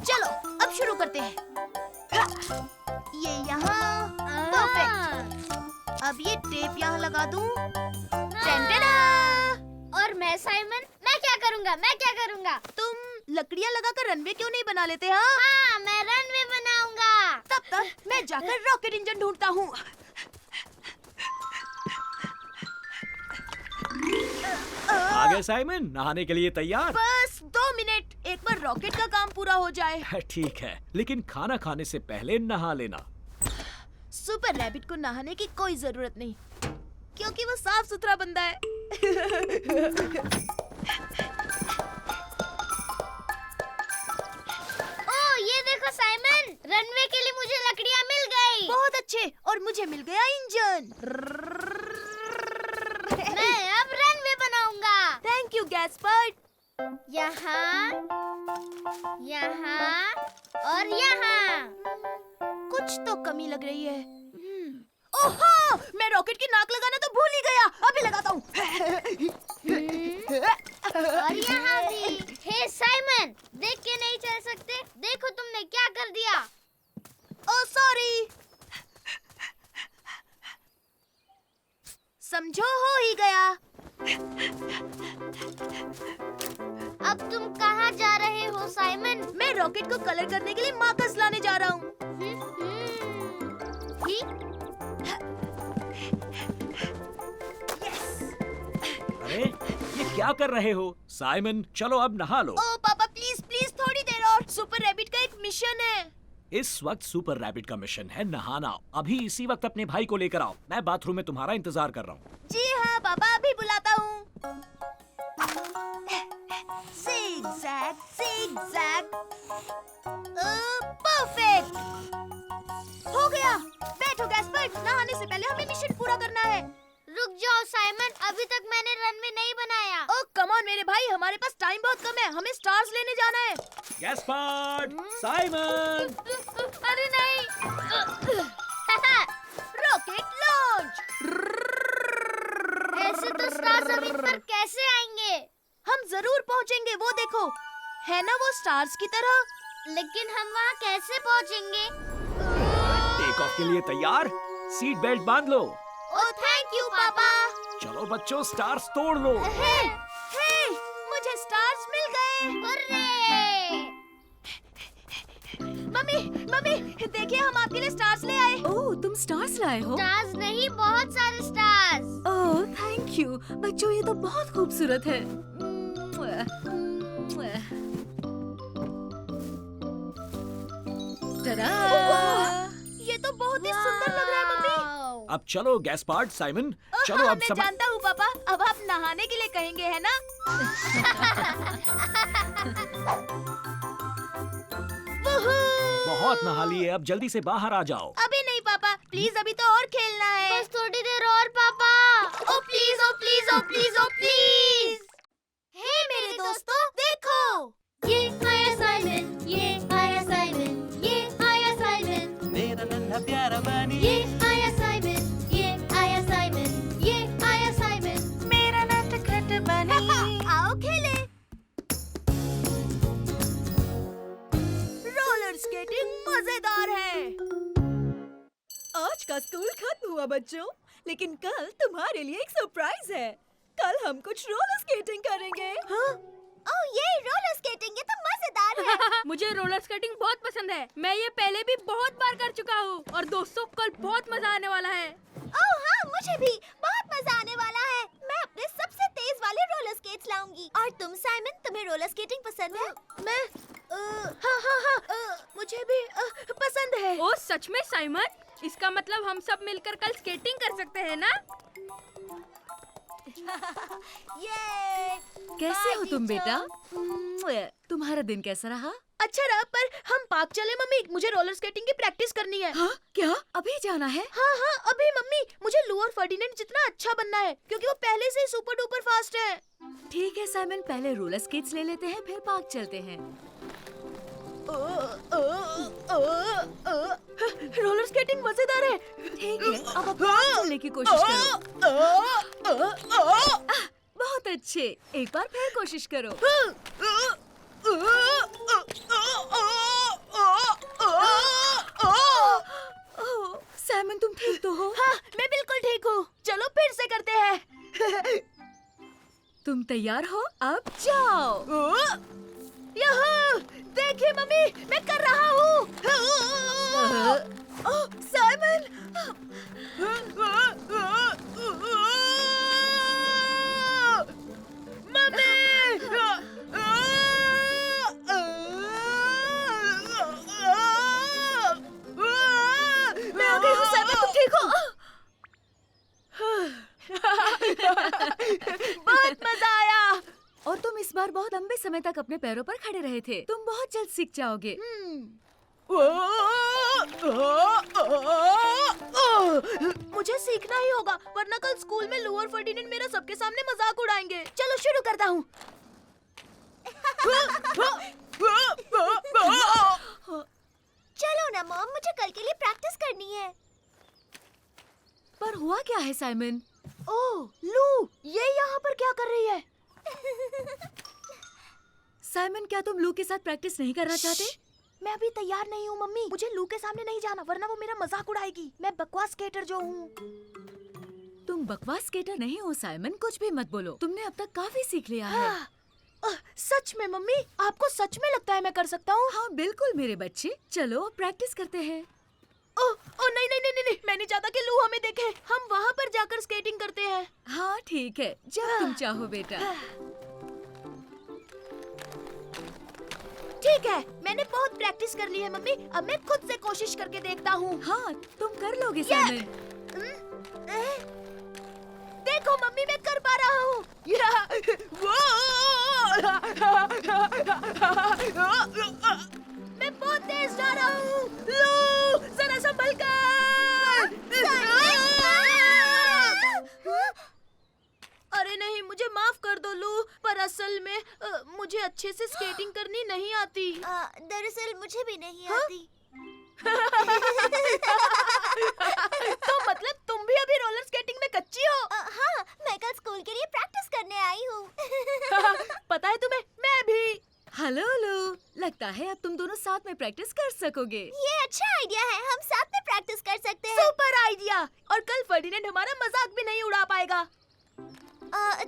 चलो अब शुरू करते हैं। ये यहाँ, परफेक्ट। अब ये टेप यहाँ लगा दूं। टेंटेना! और मैं साइमन, मैं क्या करूँगा? मैं क्या करूँगा? तुम लकड़ियाँ लगाकर रनवे क्यों नहीं बना लेते? हाँ, हाँ, मैं रनवे बनाऊंगा। तब तक मैं जाकर रॉकेट इंजन ढूंढता हूँ। आ गए साइमन, नहाने के लिए तैयार? बस 2 मिनट, एक बार रॉकेट का काम पूरा हो जाए। ठीक है, लेकिन खाना खाने से पहले नहा लेना। सुपर रैबिट को नहाने की कोई जरूरत नहीं, क्योंकि वो साफ सुथरा बंदा है। ओह, ये देखो साइमन, रनवे के लिए मुझे लकड़ियाँ मिल गई। बहुत अच्छे, और मुझे मिल गया इंजन। मैं अब रनवे बनाऊंगा। Thank you Gaspard. यहाँ, यहाँ और यहाँ। कुछ तो कमी लग रही है। ओहो, मैं रॉकेट की नाक लगाना तो भूल ही गया। अभी लगाता हूँ। और यहाँ भी। हे साइमन, देख के नहीं चल सकते? देखो तुमने क्या कर दिया। Oh sorry. समझो हो ही गया। अब तुम कहाँ जा रहे हो साइमन? मैं रॉकेट को कलर करने के लिए मार्कर्स लाने जा रहा हूँ। अरे ये क्या कर रहे हो साइमन? चलो अब नहा लो। ओह पापा प्लीज प्लीज थोड़ी देर और। सुपर रैबिट का एक मिशन है। इस वक्त सुपर रैबिट का मिशन है नहाना। अभी इसी वक्त अपने भाई को लेकर आओ। मैं बाथरूम में तुम्हारा इंतजार कर रहा हूँ। जी हाँ पापा, अभी बुलाता हूँ। zigzag, zigzag. परफेक्ट। हो गया। बैठो गैस्पर्ड, नहाने से पहले हमें मिशन पूरा करना है। रुक जाओ साइमन, अभी तक मैंने रनवे नहीं बनाया। ओह कम ऑन मेरे भाई, हमारे पास टाइम बहुत कम है। हमें स्टार्स लेने जाना है। Gaspard, Simon. अरे नहीं। Rocket launch. ऐसे तो स्टार जमीन पर कैसे आएंगे? हम जरूर पहुंचेंगे, वो देखो है ना वो स्टार्स की तरह। लेकिन हम वहाँ कैसे पहुँचेंगे? टेक ऑफ के लिए तैयार? सीट बेल्ट बांध लो। ओह थैंक यू पापा। चलो बच्चों, स्टार्स तोड़ लो। हे, मुझे स्टार्स मिल गए। हुर्रे! मम्मी देखिए, हम आपके लिए स्टार्स ले आए। ओह, तुम स्टार्स लाए हो? स्टार्स नहीं, बहुत सारे स्टार्स। Oh, thank you. बच्चों, ये तो बहुत खूबसूरत है। टडा! ये तो बहुत ही सुंदर लग रहा है मम्मी। अब चलो गैस्पार्ड, साइमन, चलो अब मैं सब। जानता हूँ पापा, अब आप नहाने के लिए कहेंगे है ना? बहुत नहा लिए, अब जल्दी से बाहर आ जाओ। अभी नहीं पापा, प्लीज अभी तो और खेलना है। बस थोड़ी देर और पापा। Oh please, oh please, oh please, oh please. हे मेरे दोस्तों, देखो ये आया साइमन, ये आया साइमन, ये आया साइमन, मेरा नन्हा प्यारा बनी, ये आया साइमन, ये आया साइमन, ये आया साइमन। मेरा नटखट बनी। आओ खेले। रोलर स्केटिंग मजेदार है। आज का स्कूल खत्म हुआ बच्चों, लेकिन कल तुम्हारे लिए एक सरप्राइज है। कल हम कुछ रोलर स्केटिंग करेंगे। हाँ? ओह ये रोलर स्केटिंग, ये तो मजेदार है। मुझे रोलर स्केटिंग बहुत पसंद है। मैं ये पहले भी बहुत बार कर चुका हूँ। और दोस्तों, कल बहुत मजा आने वाला है। ओह हाँ, मुझे भी बहुत मजा आने वाला है। मैं अपने सबसे तेज वाले रोलर स्केट्स लाऊंगी। और तुम साइमन, तुम्हें रोलर स्केटिंग पसंद है? मैं हाँ, मुझे भी पसंद है। ओ सच में साइमन? इसका मतलब हम सब मिलकर कल स्केटिंग कर सकते हैं ना? ये कैसे हो तुम बेटा? तुम्हारा दिन कैसा रहा? अच्छा रहा, पर हम पार्क चले मम्मी, मुझे रोलर स्केटिंग की प्रैक्टिस करनी है। हाँ, क्या अभी जाना है? हाँ अभी मम्मी, मुझे लू और फर्डिनेंड जितना अच्छा बनना है, क्योंकि वो पहले से ही सुपर डुपर फास्ट है। ठीक है साइमन, पहले रोलर स्केट्स ले लेते हैं, फिर पार्क चलते हैं। रोलर स्केटिंग मजेदार है। ठीक है, अब आप पार्क चलने की कोशिश करो। बहुत अच्छे, एक बार फिर कोशिश करो। साइमन, तुम ठीक तो हो? हाँ, मैं बिल्कुल ठीक हूँ। चलो फिर से करते हैं। तुम तैयार हो? अब जाओ। यहाँ देखिए मम्मी, मैं कर रहा हूँ। साइमन! मैं आ गई हूँ साइमन, तुम ठीक हो? बहुत मजा आया। और तुम इस बार बहुत लंबे समय तक अपने पैरों पर खड़े रहे थे। तुम बहुत जल्द सीख जाओगे। मुझे सीखना ही होगा, वरना कल स्कूल में लू और फर्डिनेंड मेरा सबके सामने मजाक उड़ाएंगे। चलो शुरू करता हूँ। चलो ना मॉम, मुझे कल के लिए प्रैक्टिस करनी है। है साइमन? ओह, लू, ये यहाँ पर क्या कर रही है? साइमन, क्या तुम लू के साथ प्रैक्टिस नहीं करना चाहते? मैं अभी तैयार नहीं हूँ मम्मी। मुझे लू के सामने नहीं जाना, वरना वो मेरा मजाक उड़ाएगी। मैं बकवास स्केटर जो हूँ। तुम बकवास स्केटर नहीं हो साइमन, कुछ भी मत बोलो। तुमने अब तक काफी सीख लिया है। सच में मम्मी, आपको सच में लगता है मैं कर सकता हूँ? हाँ बिल्कुल मेरे बच्चे, चलो अब प्रैक्टिस करते हैं। ओह नहीं नहीं नहीं नहीं, मैं नहीं चाहता कि लू हमें देखे। हम वहाँ पर जाकर स्केटिंग करते हैं। हाँ ठीक है, जब तुम चाहो बेटा। ठीक है, मैंने बहुत प्रैक्टिस कर ली है मम्मी। अब मैं खुद से कोशिश करके देखता हूँ। हाँ तुम कर लोगे साइमन। देखो मम्मी, मैं कर पा रहा हूँ। मैं बहुत तेज जा रहा हूँ। लो, जरा संभल कर। अरे नहीं, मुझे माफ कर दो लू, पर असल में मुझे अच्छे से स्केटिंग करनी नहीं आती। दरअसल मुझे भी नहीं हाँ? आती। तो मतलब तुम भी अभी रोलर स्केटिंग में कच्ची हो? हाँ, मैं कल स्कूल के लिए प्रैक्टिस करने आई हूँ। पता है तुम्हें, मैं भी। हेलो लू, लगता है अब तुम दोनों साथ में प्रैक्टिस कर सकोगे। ये अच्छा आइडिया है, हम साथ में प्रैक्टिस कर सकते हैं। Super idea. और कल फर्डिनेंड हमारा मजाक भी नहीं उड़ा पाएगा।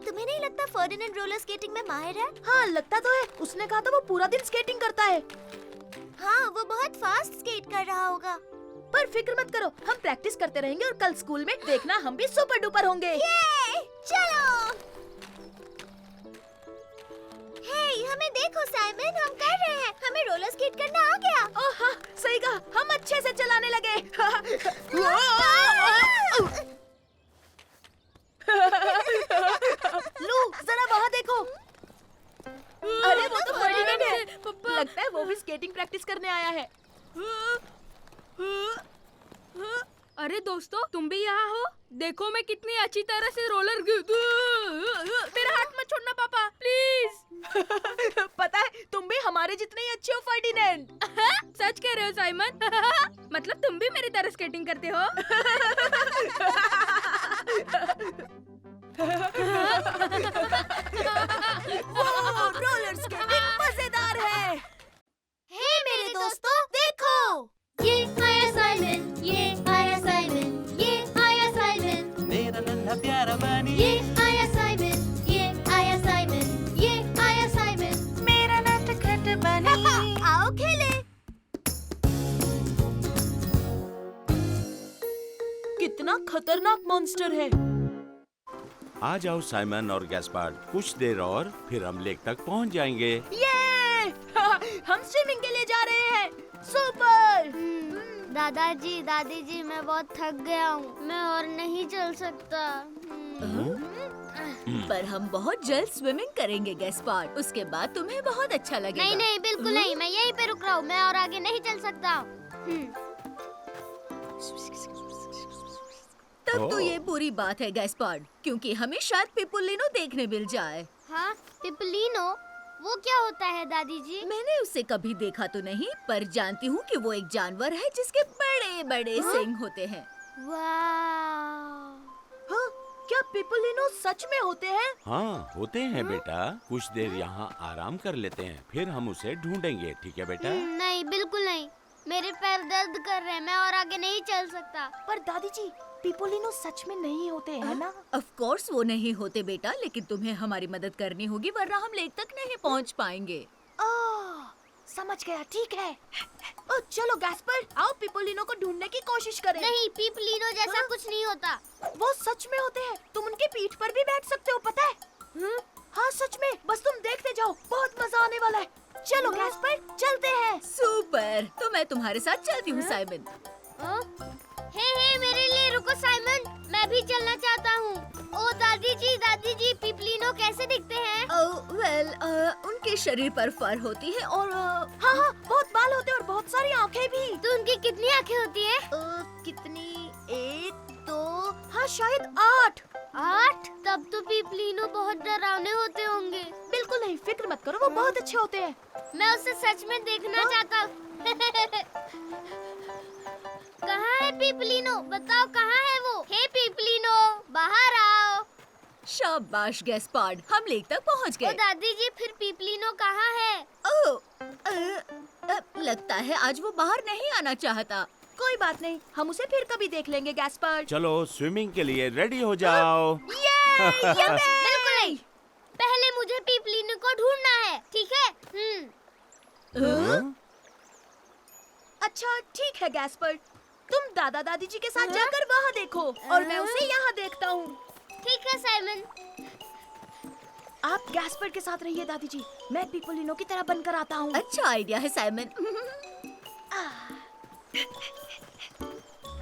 तुम्हें नहीं लगता फर्डिनेंड रोलर स्केटिंग में माहिर है? हाँ लगता तो है, उसने कहा था वो पूरा दिन स्केटिंग करता है। हाँ, वो बहुत फास्ट स्केट कर रहा होगा। पर फिक्र मत करो, हम प्रैक्टिस करते रहेंगे और कल स्कूल में देखना हम भी सुपर डुपर होंगे। ये, चलो। हे, हमें देखो साइमन, हम कर रहे हैं। हमें रोलर स्केट करना आ गया। ओह हाँ, सही कहा, हम अच्छे से चलाने लगे। लू, जरा वहाँ देखो। अरे वो तो फर्डिनेंड है। लगता है वो भी स्केटिंग प्रैक्टिस करने आया है। अरे दोस्तों, तुम भी यहाँ हो? देखो मैं कितनी अच्छी तरह से रोलर मेरा हाथ मत छोड़ना पापा, प्लीज। पता है, तुम भी हमारे जितने ही अच्छे हो फर्डिनेंड। सच कह रहे हो साइमन? मतलब तुम भी मेरी तरह स्केटिंग करते हो? रोलर स्केटिंग मजेदार है। हे मेरे दोस्तों, देखो। ये आया साइमन, ये आया साइमन, ये आया साइमन। मेरा नन्हा प्यारा बनी, ये आया साइमन, ये आया साइमन, ये आया साइमन। मेरा नटखट बनी। आओ खेले। कितना खतरनाक मॉन्स्टर है। आ जाओ साइमन और गैस्पार्ड, कुछ देर और फिर हम लेक तक पहुंच जाएंगे। ये हम स्विमिंग के लिए जा रहे हैं। सुपर। दादाजी, दादी जी, मैं बहुत थक गया हूँ। मैं और नहीं चल सकता। पर हम बहुत जल्द स्विमिंग करेंगे गैस्पार्ड, उसके बाद तुम्हें बहुत अच्छा लगेगा। नहीं नहीं, बिल्कुल नहीं, मैं यहीं पे रुक रहा हूँ। मैं और आगे नहीं चल सकता। तब तो ओह। ये बुरी बात है गैस्पार्ड, क्योंकि हमें शायद पिपुलिनो देखने मिल जाए। हाँ, पिपलिनो, वो क्या होता है दादी जी? मैंने उसे कभी देखा तो नहीं, पर जानती हूँ कि वो एक जानवर है जिसके बड़े बड़े सींग होते हैं। वाह! हाँ, क्या पिपुलिनो सच में होते हैं? हाँ होते हैं बेटा, कुछ देर यहाँ आराम कर लेते हैं, फिर हम उसे ढूंढेंगे, ठीक है बेटा? नहीं, बिल्कुल नहीं। मेरे पैर दर्द कर रहे हैं, मैं और आगे नहीं चल सकता। पर दादी जी, पिपुलिनो सच में नहीं होते हैं ना? ऑफ कोर्स वो नहीं होते बेटा, लेकिन तुम्हें हमारी मदद करनी होगी, वरना हम लेक तक नहीं पहुँच पाएंगे। समझ गया, ठीक है। ओ, चलो गैस्पर, आओ पिपुलिनो को ढूंढने की कोशिश करें। नहीं, पिपलिनो जैसा कुछ नहीं होता। वो सच में होते हैं। तुम उनकी पीठ पर भी बैठ सकते हो, पता है? हाँ सच में, बस तुम देखते जाओ, बहुत मजा आने वाला है। चलो गैस्पर, चलते हैं। सुपर, तो मैं तुम्हारे साथ चलती हूँ साइमन। हे, मेरे लिए रुको साइमन, मैं भी चलना चाहता हूँ। ओ दादी जी, पिपलिनो कैसे दिखते हैं? वेल, उनके शरीर पर फर होती है और हाँ हाँ, बहुत बाल होते हैं और बहुत सारी आंखें भी। तो उनकी कितनी आंखें होती हैं? कितनी? 1, 2, हाँ शायद 8। 8? तब तो पीपलीनो बहुत डरावने होते होंगे। बिल्कुल नहीं, फिक्र मत करो, वो बहुत अच्छे होते हैं। मैं उसे सच में देखना चाहता हूँ। कहाँ है पीपलीनो? बताओ कहाँ है वो? हे पीपलीनो, बाहर आओ। शाबाश गैस्पार्ड, हम लेक तक पहुंच ओ गए। दादी जी, फिर पीपलीनो कहाँ है? लगता है आज वो बाहर नहीं आना चाहता। कोई बात नहीं, हम उसे फिर कभी देख लेंगे गैस्पर्ड। चलो स्विमिंग के लिए रेडी हो जाओ। बिल्कुल नहीं। पहले मुझे पीपलीनो को ढूंढना है, ठीक है? हाँ? अच्छा ठीक है गैस्पर्ड, तुम दादा दादी जी के साथ जाकर वहाँ देखो और मैं उसे यहाँ देखता हूँ। ठीक है साइमन। आप गैस्पर्ड के साथ रहिए दादी जी, मैं पीपलिनो की तरह बनकर आता हूँ। अच्छा आइडिया है साइमन।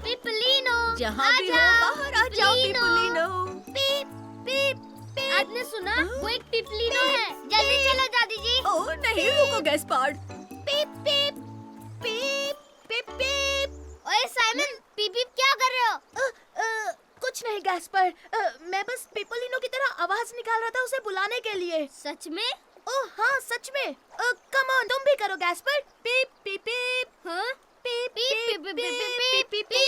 पीपलीनो, जहाँ भी हो आजाओ, बाहर आ जाओ पीपलिनो। पीप पीप पीप। आपने सुना? वो एक पीपलीनो है। जल्दी चलो दादी जी। ओह नहीं, रुको गैस्पार्ड। पीप पीप पीप पीप पीप। ओए साइमन, पीप पीप क्या कर रहे हो? कुछ नहीं गैस्पर्ड, मैं बस पीपलिनो की तरह आवाज निकाल रहा था उसे बुलाने के लिए। सच में? ओह हाँ सच में। कम ऑन, तुम भी करो गैस्पर्ड। पीप पीप पीप। हाँ? पीप पीप पीप पीप पीप पीप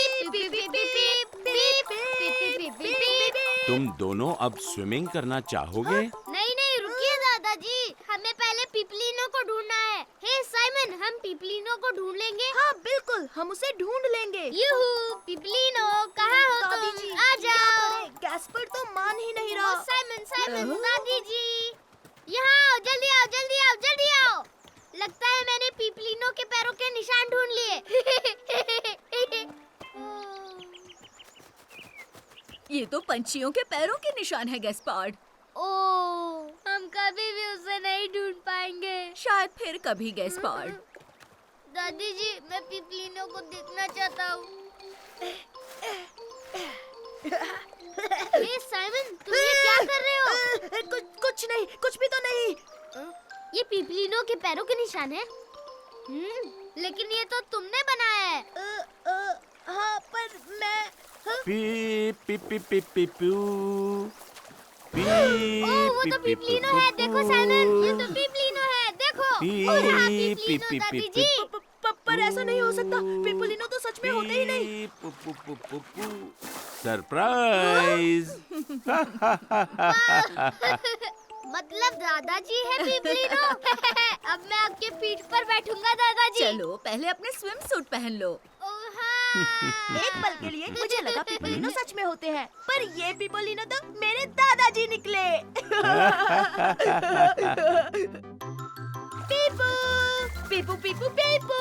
पीप पीप। तुम दोनों अब स्विमिंग करना चाहोगे? नहीं नहीं, रुकिए दादाजी, हमें पहले पीपलीनो को ढूंढना है। हे साइमन, हम पीपलीनो को ढूंढ लेंगे। हाँ बिल्कुल, हम उसे ढूंढ लेंगे। यूहू, पीपलीनो कहाँ हो दादी तुम? जी आ क्या जाओ। करें? गैस्पर्ड तो मान ही नहीं ओ रहा। साइमन साइमन, दादी जी यहाँ आओ, जल्दी आओ जल्दी आओ जल्दी आओ। लगता है मैंने पीपलीनो के पैरों के निशान ढूंढ लिए। ये तो पंछियों के पैरों के निशान है गैस्पार्ड। ओह, हम कभी भी उसे नहीं ढूंढ पाएंगे। शायद फिर कभी गैस्पार्ड। दादी जी, मैं पीपलीनो को देखना चाहता हूँ। हे साइमन, तुम ये क्या कर रहे हो? कुछ नहीं, कुछ भी तो नहीं। ये पीपलीनो के पैरों के निशान है। लेकिन ये तो तुमने बनाया है। हाँ पर मैं पीप पीप पीप पीप पीप पू। ओह, वो तो पीपलीनो है। देखो साइमन, ये तो पीपलीनो है। देखो। और हाँ, पीपलीनो दादी जी। पर ऐसा नहीं हो सकता, पीपलिनो तो सच में होते ही नहीं। सरप्राइज। मतलब दादाजी है पीपलीनो। अब मैं आपके पीठ पर बैठूंगा दादाजी। चलो पहले अपने स्विम सूट पहन लो। ओह हाँ। एक पल के लिए मुझे लगा पीपलिनो सच में होते हैं, पर ये पीपलिनो तो मेरे दादाजी निकले। पीपू पीपू पीपू पीपू।